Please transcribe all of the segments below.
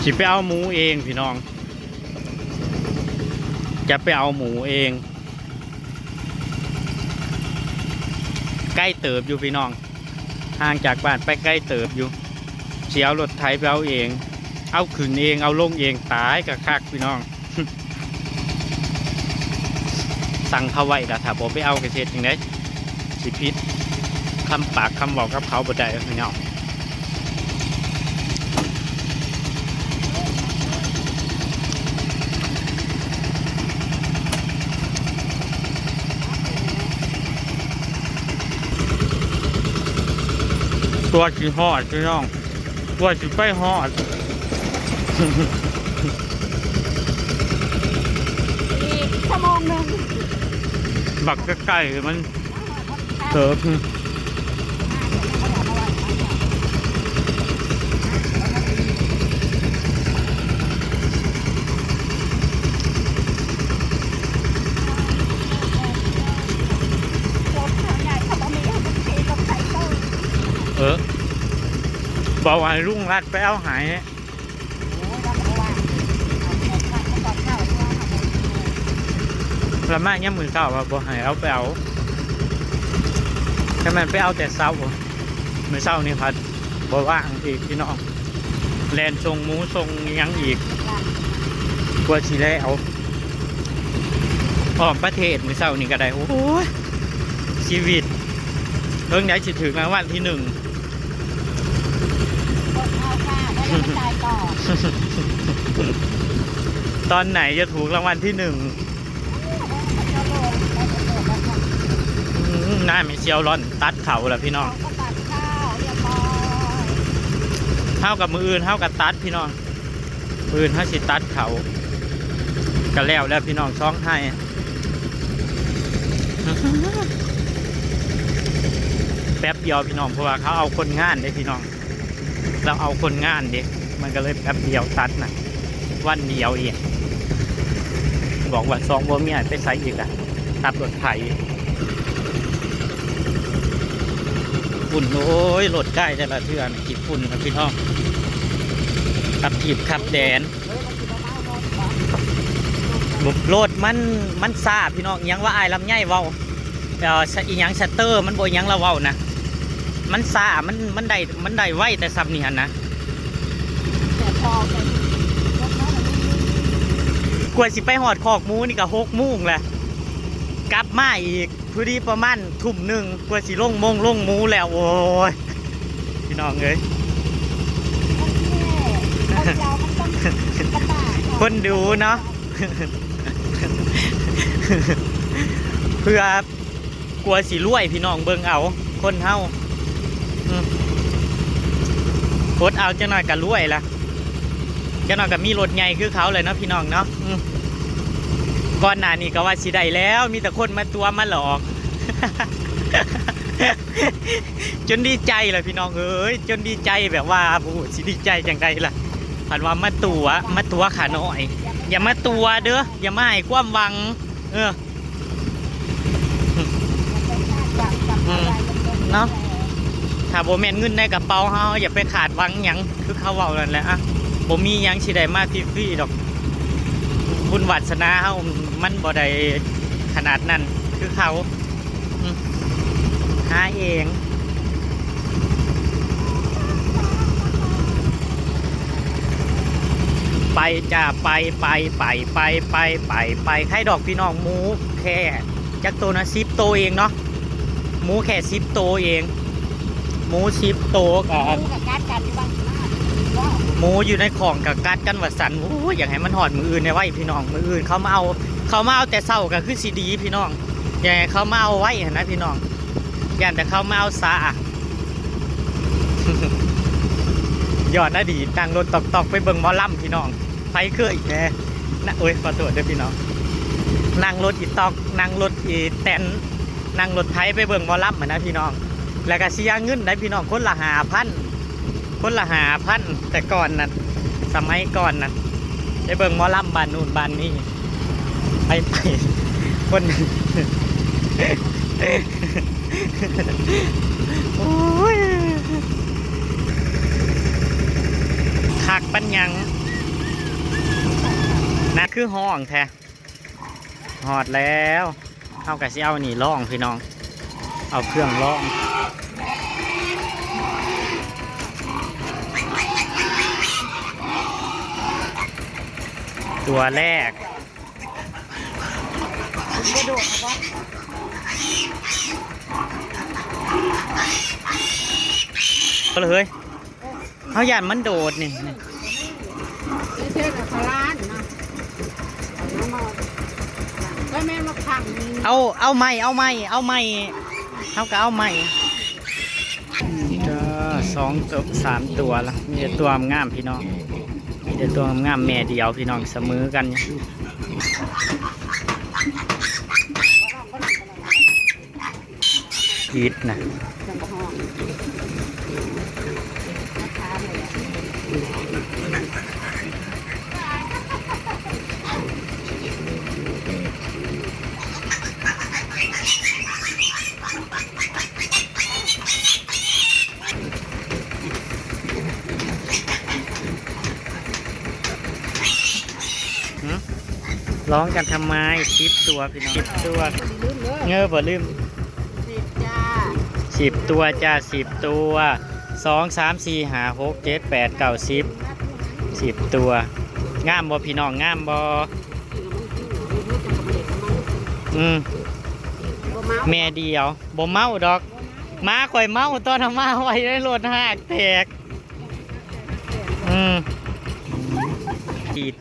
สิไปเอาหมูเองพี่น้องจะไปเอาหมูเองใกล้เติบอยู่พี่น้องห่างจากบ้านไปใกล้เติบอยู่เสียวรถไถไปเอาเองเอาขึ้นเองเอาลงเองตายกะคักพี่น้อง สั่งเขาไว้แต่ถ้าผมไปเอากระเทศยังไงสิพิษคำปากคำบอกกับเขาบ่ได้พี่น้องตัวสิหอดพี่น้องตัวสิไปหอด อีกชั่วโมงหนึ่ง บักใกล้ๆมันเติบบอกว่าลุงรัดไปเอาหายละมากเนี่ยมือเก่าว่าบอกให้เอาไปเอาถ้ามันไปเอาแต่เช้ามือเช้านี่พัดบอกว่างอีกพี่น้องแลนทรงหมูทรงยังอีกกว่าชีแล้วออกประเทศมือเช้านี่ก็ได้โอ้ยชีวิตเพิ่งได้สิถึงรางวัลที่ 1ตอนไหนจะถูกรางวัลที่ 1หน้ามีเชียวร้อนตัดเขาแล้วพี่น้องเท่ากับมืออื่นเท่ากับตัดพี่น้องมืออื่นถ้าสิตัดเขาก็แล้วพี่น้องช่องให้แป๊บเดียวพี่น้องเพราะว่าเขาเอาคนงานได้พี่น้องเราเอาคนงานดิมันก็เลยแป๊บเดียวตัดนะวันเดียวเองบอกว่า2 วันเมียไปใส่อีกอะตัดรถไถฝุ่นโอ้ยรถใกล้แต่ละเทือนขีดฝุ่นครับพี่น้องขับขีบขับแดนรถมันซาพี่น้องยังว่าไอ้ลำไยเว้าอีหยังชัตเตอร์มันบ่ยังละเว้านะมันซามันได้ไว้แต่ซับนี่หันนะกว่าสิไปหอดคอกหมูนี่ก็6 โมงแหละกลับมาอีกพอดีประมาณ 1 ทุ่มกว่าสิลงหมูแล้วโอ้ยพี่น้องเอ้ยคนดูเนาะ เพื่อกลัวสิรวยพี่น้องเบิ่งเอาคนเฮาโคตรเอาจะหน่อยกันรวยละจะหน่อยกับมีรถใหญ่คือเขาเลยเนาะพี่น้องเนาะก่อนหน้านี้ก็ว่าสิได้แล้วมีแต่คนมาตัวมาหลอก จนดีใจเลยพี่น้องเอ้ยจนดีใจแบบว่าโอ้สิดีใจจังไงล่ะผ่านว่ามาตัวขาน้อยอย่ามาตัวเด้ออย่ามาให้ความหวังเนาะถ้าโบแมนเงินในกระเป๋าเฮาอย่าไปขาดหวังหยังคือเขาเว้านั่นแหละอะโบมีหยังสิได้มาฟรีๆดอกบุญวาสนาเฮามันบ่ได้ขนาดนั้นคือเขาหาเองไปจ้าไปใครดอกพี่น้องหมูแค่จักตัวนะ10 ตัวเองเนาะหมูแค่10 ตัวเองหมู10 ตัวกันหมูอยู่ในของกับกัดกันวัดสันโอ้ยอยากให้มันหอดมืออื่นในไว้พี่น้องมืออื่นเขามาเอาแต่เศร้าก็คือซีดีพี่น้องอย่างไงเขามาเอาไว้นะพี่น้องอย่างแต่เขามาเอาซา ยอดนะดีนั่งรถตอกไปเบิ่งหมอลำพี่น้องไฟเคยอีกแน่นะโอ้ยขอโทษด้วยพี่น้องนั่งรถอีตอกนั่งรถอีแตนนั่งรถไทยไปเบิ่งหมอลำเหมือนนะพี่น้องแล้วก็เสียเงินได้พี่น้องคนละ5,000แต่ก่อนนั้นสมัยก่อนนั้นไปเบิ่งหมอลำบ้านนู่นบ้านนี้ไปคน โอ้ยคักปัญญัง นั่นคือห้องแท้หอดแล้วเอากระสิเอานี่ล่องพี่น้องเอาเครื่องล่องตัวแรก กระโดดนะ ก็เลยเขาหยันมันโดดนี่ ไม่เท่กับพลานนะก็แม่มาขัง เอาไม่เขาก็เอาไม่ก็2 ตัว 3 ตัวละมีแต่ตัวงามพี่น้องมีแต่ตัวงามแม่เดียวพี่น้องเสมอกันยีดนะร้องกันทำไม10 ตัวพี่น้อง10 ตัวเงือบ่ลืม10 ตัวจ้า10 ตัว2 3 4 5 6 7 8 9 10ตัวงามบ่พี่น้องงามบ่แม่เดียวบ่เมาดอกม้าข่อยเมาตอนมาไว้ในรถหักแตก4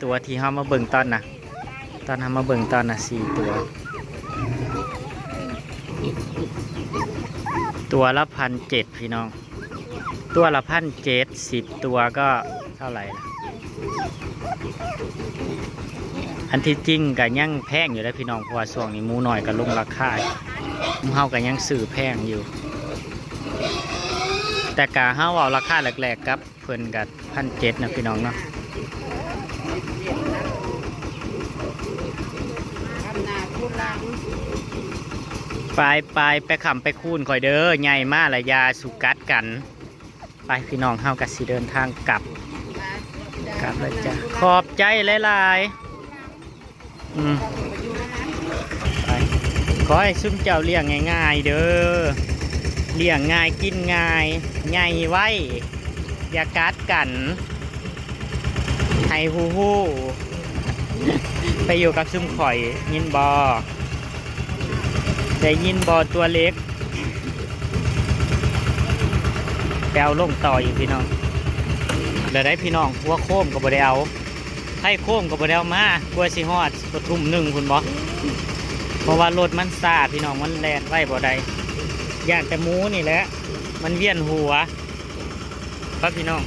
ตัวที่เฮามาเบิ่งตอนน่ะ4 ตัวละ1,700พี่น้องตัวละ1,700 10 ตัวก็เท่าไหร่ล่ะอันที่จริงก็ยังแพงอยู่แล้วพี่น้องเพราะว่าช่วงนี้หมูน้อยก็ลงราคาเฮาก็ยังซื้อแพงอยู่แต่กะเฮาเอาราคาแรกๆกับเพิ่นก็1,700นะพี่น้องเนาะไปขำไปคูนคอยเด้อใหญ่มากละยาสุกัดกันไปพี่น้องเฮาก็สิเดินทางกลับเลยจ้ะขอบใจหลายๆไปขอให้ซุ่มเจ้าเลี้ยงง่ายๆเด้อเลี้ยงง่ายกินง่ายใหญ่ไว้อย่ากัดกันให้ฮู้ไปอยู่กับซุ่มข่อยยินบอได้ยินบอตัวเล็กแปลวลงต่ออยู่พี่น้องเดี๋ยวได้พี่น้องหัวโค้มกับบไดเอาให้โค้มกับบไดเอามากลัวสิฮอดกระทุ่ม1คุณบอเพราะว่ารถมันซาพี่น้องมันแลนไว้บ่ได้ย่างแต่หมูนี่แหละมันเวียนหัวครับพี่น้อง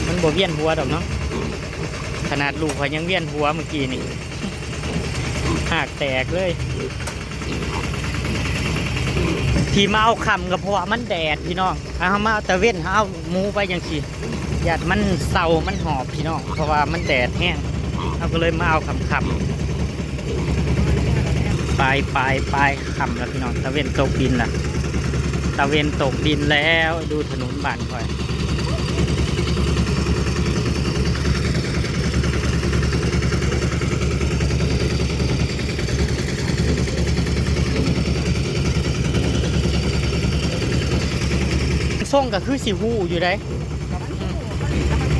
มันบ่เวียนหัวดอกเนาะขนาดลูกเขายังเวียนหัวเมื่อกี้นี่หักแตกเลยที่มาเอาคำก็เพราะว่ามันแดดพี่น้องเอามาตะเว้นเอาหมูไปอย่างที่หยาดมันเศร้ามันหอบพี่น้องเพราะว่ามันแดดแห้งเราก็เลยมาเอาคำไปคำแล้วพี่น้องตะเว้นตกดินล่ะตะเว้นตกดินแล้วดูถนนบ้านคอยส่งก็คือสิหูอยู่ได้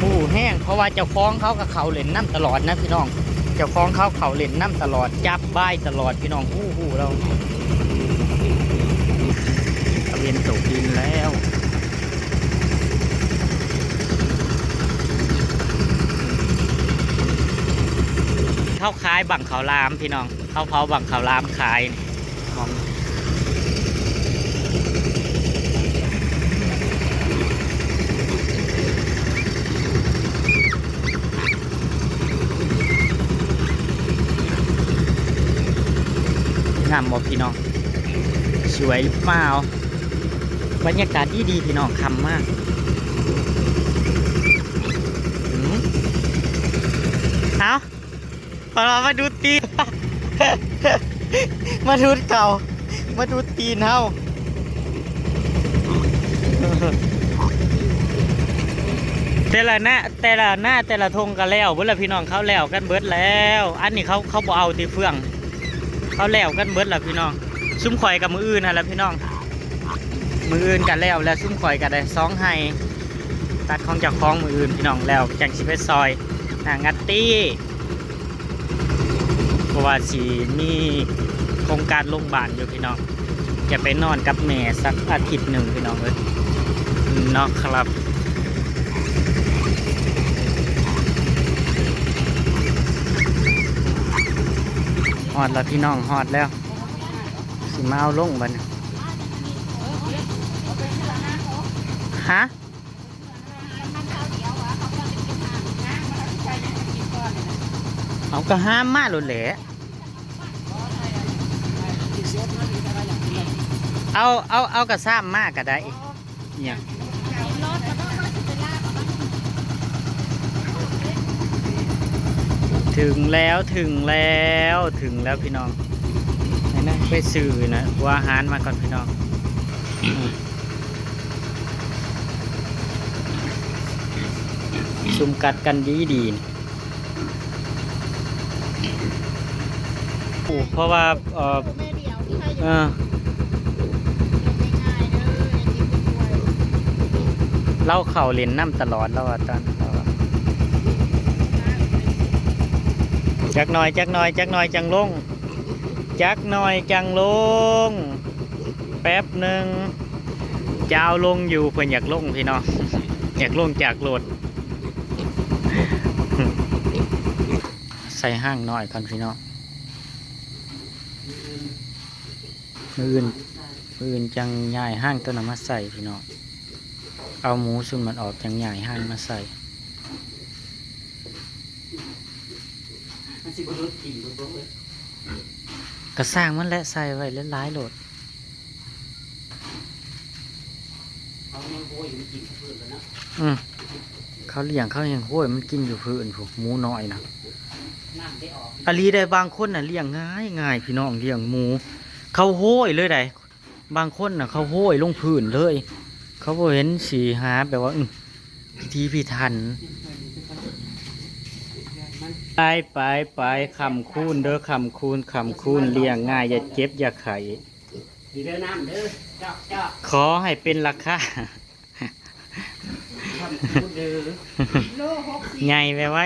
หูแห้งเพราะว่าเจ้าของเขากับเขาเล่นน้ำตลอดนะพี่น้องเจ้าของเขาเล่นน้ำตลอดจับบ้ายตลอดพี่น้องหูเราตะเวนตกดินแล้วเขาขายบังเขาลามพี่น้องเขาเผาบังเขาลามขายงามบ่พี่น้องสวยหรือเปล่าบรรยากาศดีพี่น้องคำมากเอาเรามาดูตีน มาดูเก่ามาดูตีนเฮา แต่ละหน้าแต่ละธงก็แล้วเบิดละพี่น้องเขาแล้วกันเบิดแล้ว อันนี้เขาบ่เอาตีเฟืองเขาแล้วกันเบิดละพี่น้องซุ่มข่อยกับมืออื่นนั่นแหละพี่น้องมืออื่นกันแล้วซุ่มข่อยกันได้2ให้ตัดของจากของมืออื่นพี่น้องแล้วจังสิไปซอยงัดตี้เพราะว่าสิมีโครงการโรงพยาบาลอยู่พี่น้องจะไปนอนกับแม่สักอาทิตย์หนึ่งพี่น้องเอ้ยเนาะครับฮอดแล้วพี่น้องฮอดแล้วสิมาเอาลงบัดนฮะเอาก็ห้ามมาโลดแหละเอากระซ้ำมากก็ได้เนี่ยถึงแล้วพี่น้องนะไปซื้อนะว่าอาหารมาก่อนพี่น้องซุ่มกัดกันดีเพราะว่าเล่าเข่าเล่นน้ำตลอดแล้วตอนจักหน่อยจังลงจักหน่อยจังลงแป๊บหนึ่งจะเอาลงอยู่เพื่อนอยากลงพี่น้องอยากลงจากรถใส่ห้างหน่อยก่อนพี่น้องมืออื่นจังใหญ่ห้างต้นน้ำมาใส่พี่น้องเอาหมูซุนมันออกจังใหญ่ห้างมาใส่กระสร้างมันและใส่ไว้เล่นร้ายโหลดเขาเลี้ยงเขายังห้วยมันกินอยู่พื้นพวกหมูน้อยนะอาลีได้บางคนน่ะเลี้ยงง่ายพี่น้องเลี้ยงหมูเขาห้วยเลยได้บางคนน่ะเขาห้วยลงพื้นเลยเขาเห็นสีหาแบบว่าพิธีพิถันไปคำคูณเด้อคำคูณเลี้ยงง่ายอย่าเจ็บอย่าไข่ขอให้เป็นราคาใหญ่ไปไว้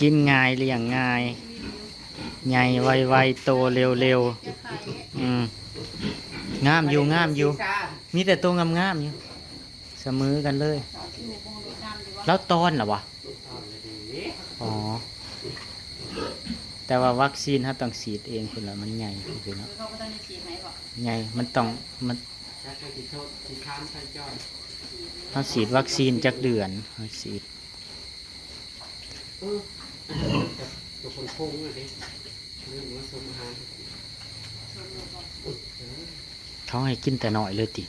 กินง่ายเลี้ยงง่ายใหญ่ไวๆโตเร็วงามอยู่มีแต่ตัวงามอยู่เสมอกันเลยแล้วตอนเหรอวะอ๋อแต่ว่าวัคซีนถ้าต้องฉีดเองคุณละมันใหญ่คุณเนาะใหญ่มันต้องเขาฉีดวัคซีนจากเดือนเขาฉีดเขาให้กินแต่หน่อยเลยติ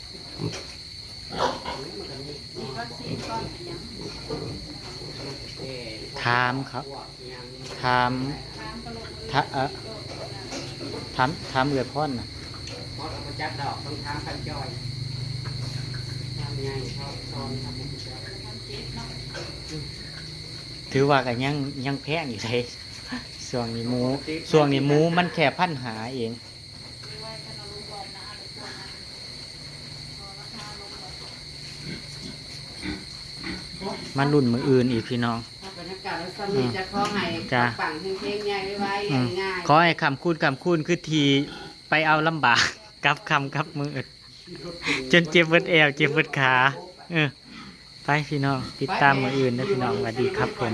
ถามครับถามเรือพ่อนนะถือว่ากันยังแพงอยู่เลยส่วงนี้หมูมันแค่พันหาเองมันรุ่นมืออื่นอีกพี่น้องจ้าขอให้คำคูณคือทีไปเอาลำบากกับมือจนเจ็บเบิดแอวเจ็บเบิดขาไปพี่น้องติดตามมืออื่นนะพี่น้องสวัสดีครับผม